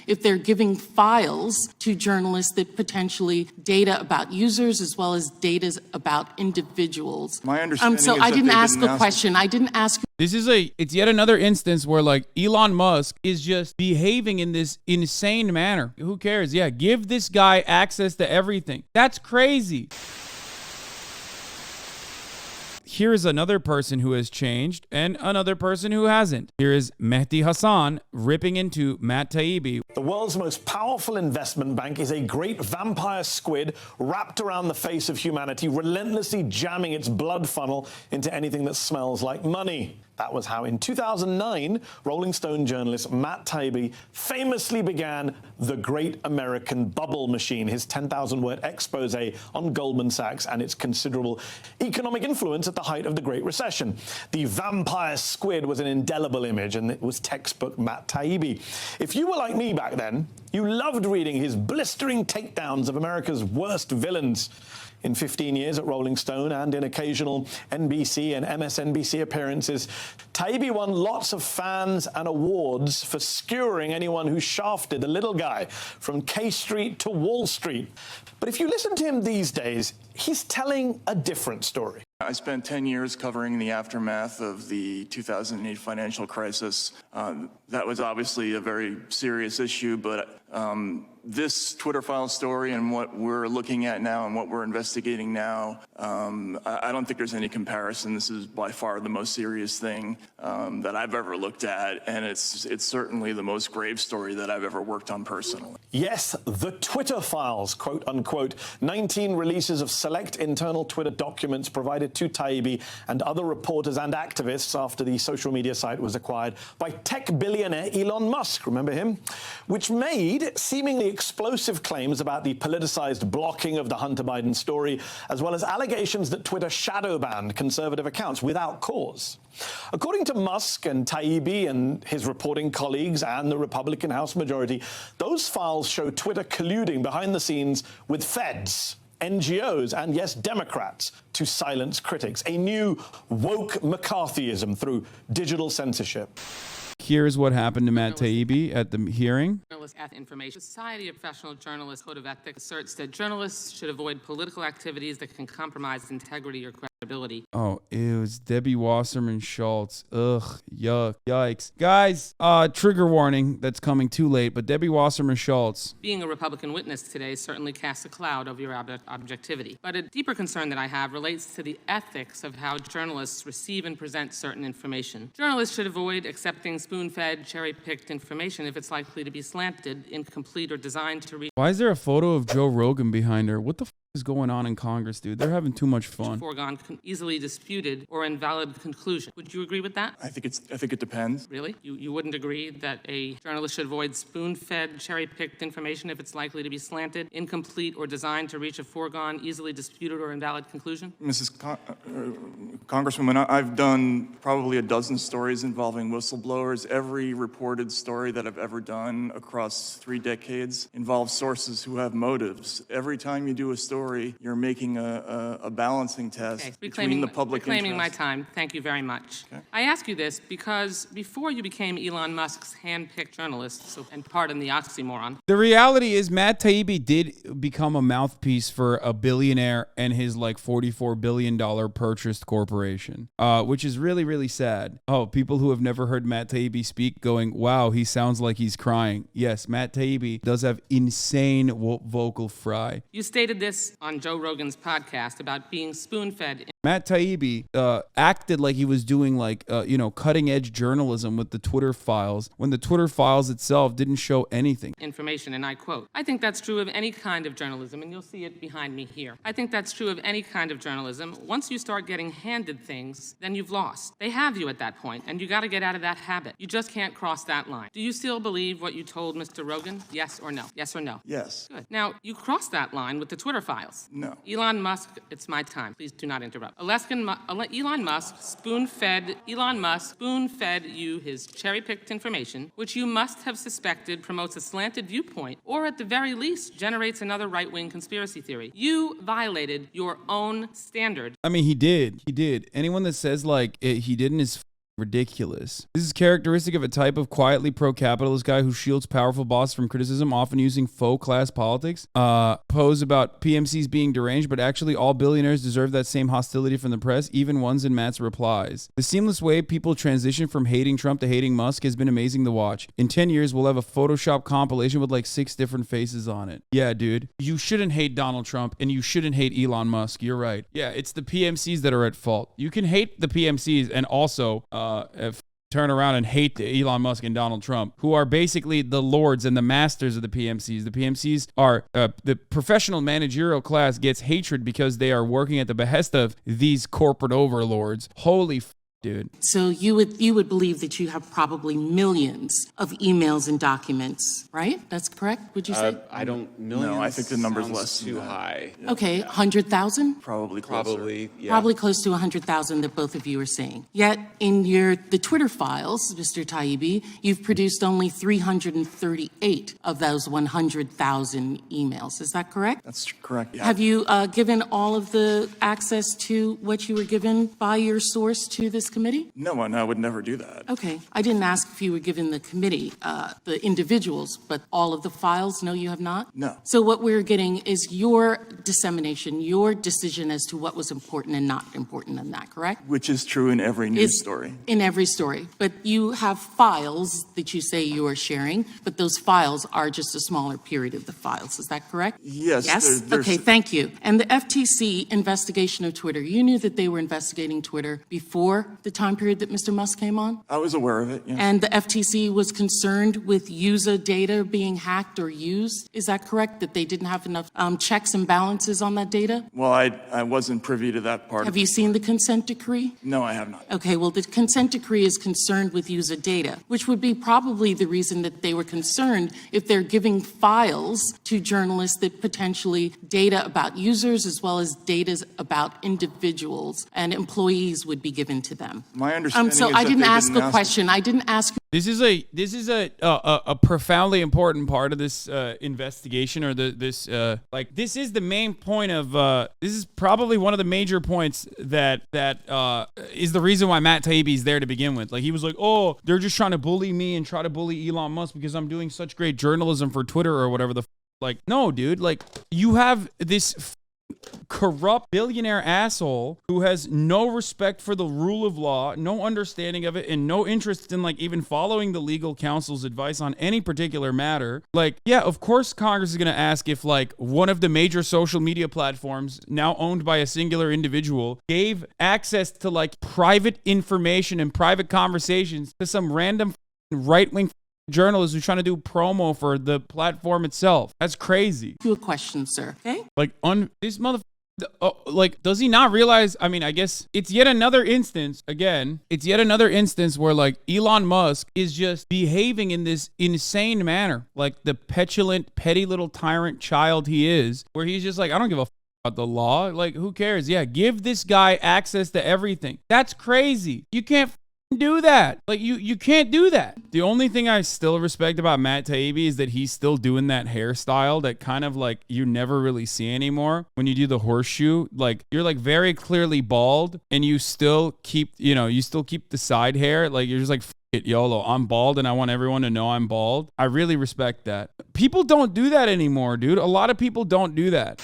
if they're giving files to journalists that potentially data about users as well as data about individuals. My understanding so is I that didn't they ask didn't the ask- question. I didn't ask. It's yet another instance where like Elon Musk is just behaving in this insane manner. Who cares? Yeah, give this guy access to everything. That's crazy. Here is another person who has changed and another person who hasn't. Here is Mehdi Hassan ripping into Matt Taibbi. The world's most powerful investment bank is a great vampire squid wrapped around the face of humanity, relentlessly jamming its blood funnel into anything that smells like money. That was how, in 2009, Rolling Stone journalist Matt Taibbi famously began The Great American Bubble Machine, his 10,000-word expose on Goldman Sachs and its considerable economic influence at the height of the Great Recession. The vampire squid was an indelible image, and it was textbook Matt Taibbi. If you were like me back then, you loved reading his blistering takedowns of America's worst villains. In 15 years at Rolling Stone and in occasional NBC and MSNBC appearances, Taibbi won lots of fans and awards for skewering anyone who shafted the little guy from K Street to Wall Street. But if you listen to him these days, he's telling a different story. I spent 10 years covering the aftermath of the 2008 financial crisis. That was obviously a very serious issue, but this Twitter file story and what we're looking at now and what we're investigating now, I don't think there's any comparison. This is by far the most serious thing that I've ever looked at, and it's certainly the most grave story that I've ever worked on personally. Yes, the Twitter files, quote unquote, 19 releases of select internal Twitter documents provided to Taibbi and other reporters and activists after the social media site was acquired by tech billionaire Elon Musk, remember him? Which made seemingly explosive claims about the politicized blocking of the Hunter Biden story, as well as allegations that Twitter shadow banned conservative accounts without cause. According to Musk and Taibbi and his reporting colleagues and the Republican House majority, those files show Twitter colluding behind the scenes with feds, NGOs, and yes, Democrats to silence critics. A new woke McCarthyism through digital censorship. Here's what happened to Matt Taibbi at the hearing. Information. Society of Professional Journalists Code of Ethics asserts that journalists should avoid political activities that can compromise integrity or credibility. Oh, it was Debbie Wasserman Schultz. Ugh, yuck, yikes. Guys, trigger warning that's coming too late, but Debbie Wasserman Schultz. Being a Republican witness today certainly casts a cloud over your objectivity. But a deeper concern that I have relates to the ethics of how journalists receive and present certain information. Journalists should avoid accepting spoon-fed, cherry-picked information if it's likely to be slanted, incomplete, or designed to reach. Why is there a photo of Joe Rogan behind her? What the is going on in Congress, dude? They're having too much fun. Foregone, easily disputed, or invalid conclusion. Would you agree with that? I think it depends. Really? You wouldn't agree that a journalist should avoid spoon-fed, cherry-picked information if it's likely to be slanted, incomplete, or designed to reach a foregone, easily disputed, or invalid conclusion? Congresswoman, I've done probably a dozen stories involving whistleblowers. Every reported story that I've ever done across 3 decades involves sources who have motives. Every time you do a story, you're making a balancing test between the public interest. Reclaiming my time. Thank you very much. Okay. I ask you this because before you became Elon Musk's hand-picked journalist, and pardon the oxymoron. The reality is Matt Taibbi did become a mouthpiece for a billionaire and his like $44 billion purchased corporation, which is really, really sad. Oh, people who have never heard Matt Taibbi speak going, wow, he sounds like he's crying. Yes, Matt Taibbi does have insane vocal fry. You stated this on Joe Rogan's podcast about being spoon-fed. Matt Taibbi acted like he was doing like, cutting edge journalism with the Twitter files when the Twitter files itself didn't show anything. Information, and I quote, I think that's true of any kind of journalism, and you'll see it behind me here. I think that's true of any kind of journalism. Once you start getting handed things, then you've lost. They have you at that point, and you got to get out of that habit. You just can't cross that line. Do you still believe what you told Mr. Rogan? Yes or no? Yes or no? Yes. Good. Now, you crossed that line with the Twitter files. No. Elon Musk, it's my time. Please do not interrupt. Elon Musk spoon-fed you his cherry-picked information, which you must have suspected promotes a slanted viewpoint, or at the very least generates another right-wing conspiracy theory. You violated your own standard. I mean, he did. Anyone that says like he didn't is ridiculous. This is characteristic of a type of quietly pro-capitalist guy who shields powerful bosses from criticism, often using faux class politics. Pose about PMCs being deranged, but actually all billionaires deserve that same hostility from the press, even ones in Matt's replies. The seamless way people transition from hating Trump to hating Musk has been amazing to watch. In 10 years, we'll have a Photoshop compilation with like 6 different faces on it. Yeah, dude. You shouldn't hate Donald Trump and you shouldn't hate Elon Musk. You're right. Yeah, it's the PMCs that are at fault. You can hate the PMCs and also turn around and hate Elon Musk and Donald Trump, who are basically the lords and the masters of the PMCs. The PMCs are the professional managerial class gets hatred because they are working at the behest of these corporate overlords. Holy dude. So you would believe that you have probably millions of emails and documents, right? That's correct, would you say? I don't, millions. No, I think the number's sounds less than too that. high. Okay, 100,000? Probably closer. Probably, yeah. Probably close to 100,000 that both of you are saying. Yet in the Twitter files, Mr. Taibbi, you've produced only 338 of those 100,000 emails. Is that correct? That's correct. Yeah. Have you given all of the access to what you were given by your source to this committee? No, I would never do that. Okay. I didn't ask if you were given the committee, the individuals, but all of the files? No, you have not? No. So what we're getting is your dissemination, your decision as to what was important and not important in that, correct? Which is true in every news story. In every story. But you have files that you say you are sharing, but those files are just a smaller period of the files. Is that correct? Yes. Yes? There's Okay, thank you. And the FTC investigation of Twitter, you knew that they were investigating Twitter before the time period that Mr. Musk came on? I was aware of it, yes. And the FTC was concerned with user data being hacked or used. Is that correct? That they didn't have enough checks and balances on that data? Well, I wasn't privy to that part. Have you seen the consent decree? No, I have not. Okay, well, the consent decree is concerned with user data, which would be probably the reason that they were concerned if they're giving files to journalists that potentially data about users as well as data about individuals and employees would be given to them. My understanding So is I that didn't they ask didn't a ask- question. I didn't ask. This is a profoundly important part of this investigation, or this is the main point of this is probably one of the major points that is the reason why Matt Taibbi is there to begin with. Like, he was like, oh, they're just trying to bully me and try to bully Elon Musk because I'm doing such great journalism for Twitter or whatever like, no, dude, like, you have this corrupt billionaire asshole who has no respect for the rule of law, no understanding of it, and no interest in like even following the legal counsel's advice on any particular matter. Like, yeah, of course Congress is going to ask if like one of the major social media platforms now owned by a singular individual gave access to like private information and private conversations to some random right-wing journalist who's trying to do promo for the platform itself. That's crazy. You a question, sir. Okay. Like, this motherfucker, like, does he not realize? I mean, I guess it's yet another instance, where like Elon Musk is just behaving in this insane manner, like the petulant, petty little tyrant child he is, where he's just like, I don't give a about the law. Like, who cares? Yeah, give this guy access to everything. That's crazy. You can't do that. Like, you can't do that. The only thing I still respect about Matt Taibbi is that he's still doing that hairstyle that kind of like you never really see anymore when you do the horseshoe. Like, you're like very clearly bald and you still keep the side hair. Like, you're just like, it, YOLO, I'm bald and I want everyone to know I'm bald. I really respect that. People don't do that anymore, dude. A lot of people don't do that.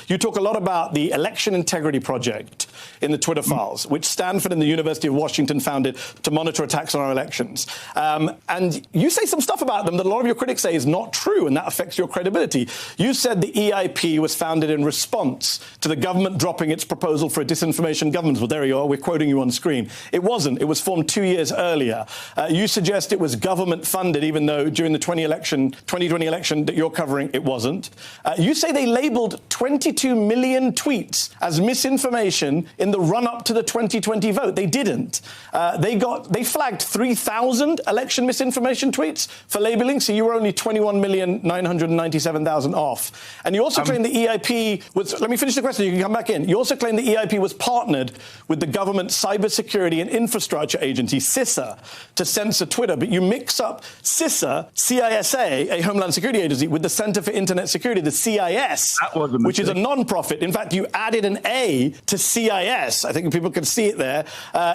You talk a lot about the Election Integrity Project in the Twitter files, which Stanford and the University of Washington founded to monitor attacks on our elections. And you say some stuff about them that a lot of your critics say is not true, and that affects your credibility. You said the EIP was founded in response to the government dropping its proposal for a disinformation government. Well, there you are. We're quoting you on screen. It wasn't. It was formed 2 years earlier. You suggest it was government funded, even though during the 2020 election that you're covering, it wasn't. You say they labeled 22 million tweets as misinformation in the run-up to the 2020 vote. They didn't. They flagged 3,000 election misinformation tweets for labeling, so you were only 21,997,000 off. And you also claim the EIP was, let me finish the question, you can come back in. You also claim the EIP was partnered with the government Cybersecurity and Infrastructure Agency, CISA, to censor Twitter, but you mix up CISA, CISA, a Homeland Security Agency, with the Center for Internet Security, the CIS, which which is a non-profit. In fact, you added an A to CIS. I think people can see it there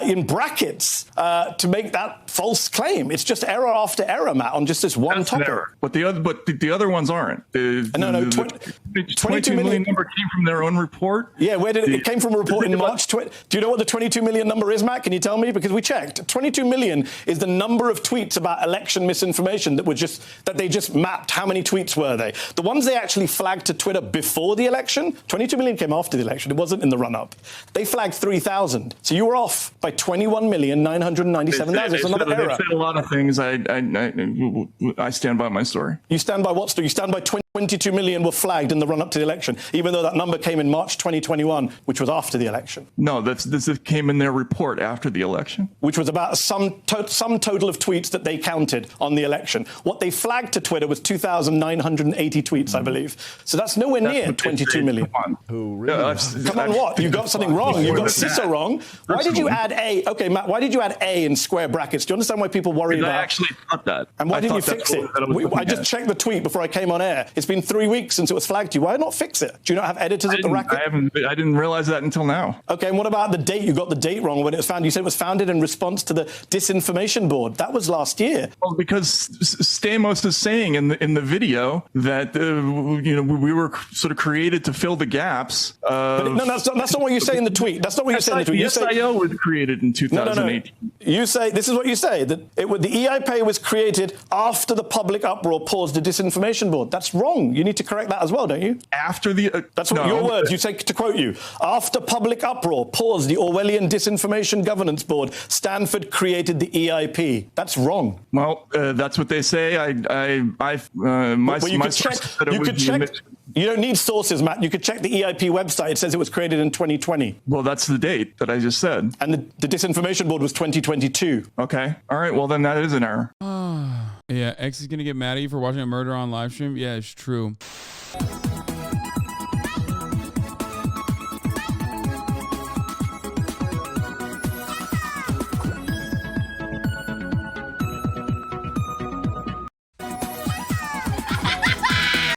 in brackets to make that false claim. It's just error after error, Matt, on just this one That's an topic. error. But the other ones aren't. No, 22 million number came from their own report. Yeah, where did it came from? A report in March. Do you know what the 22 million number is, Matt? Can you tell me? Because we checked. 22 million is the number of tweets about election misinformation that they just mapped. How many tweets were they? The ones they actually flagged to Twitter before the election. 22 million came after the election. It wasn't in the run-up. They flagged 3,000. So you were off by 21,997,000. It's another error. They said a lot of things. I stand by my story. You stand by what story? You stand by 22 million were flagged in the run-up to the election, even though that number came in March 2021, which was after the election. No, this came in their report after the election. Which was about some total of tweets that they counted on the election. What they flagged to Twitter was 2,980 tweets, I believe. So that's nowhere near 22 million. Come on. Come on, what? You got something wrong. You got CISO wrong. Why did you add A? Okay, Matt, why did you add A in square brackets? Do you understand why people worry about? I actually thought that. And why didn't you fix it? I just checked the tweet before I came on air. It's been 3 weeks since it was flagged to you. Why not fix it? Do you not have editors at the racket? I didn't realize that until now. Okay, and what about the date? You got the date wrong when it was found. You said it was founded in response to the Disinformation Board. That was last year. Well, because Stamos is saying in the video that we were sort of created to fill the gaps. But no, that's not what you say in the tweet. That's not what you say in the tweet. The SIO was created in 2018. No. You say, this is what you say, that the EIP was created after the public uproar paused the Disinformation Board. That's wrong. You need to correct that as well, don't you? After the... That's what your words. You say, to quote you, after public uproar paused the Orwellian Disinformation Governance Board, Stanford created the EIP. That's wrong. Well, that's what they say. You could check. You don't need sources, Matt. You could check the EIP website. It says it was created in 2020. Well, that's the date that I just said. And the Disinformation Board was 2022. Okay. All right. Well, then that is an error. Yeah, X is going to get mad at you for watching a murder on live stream. Yeah, it's true.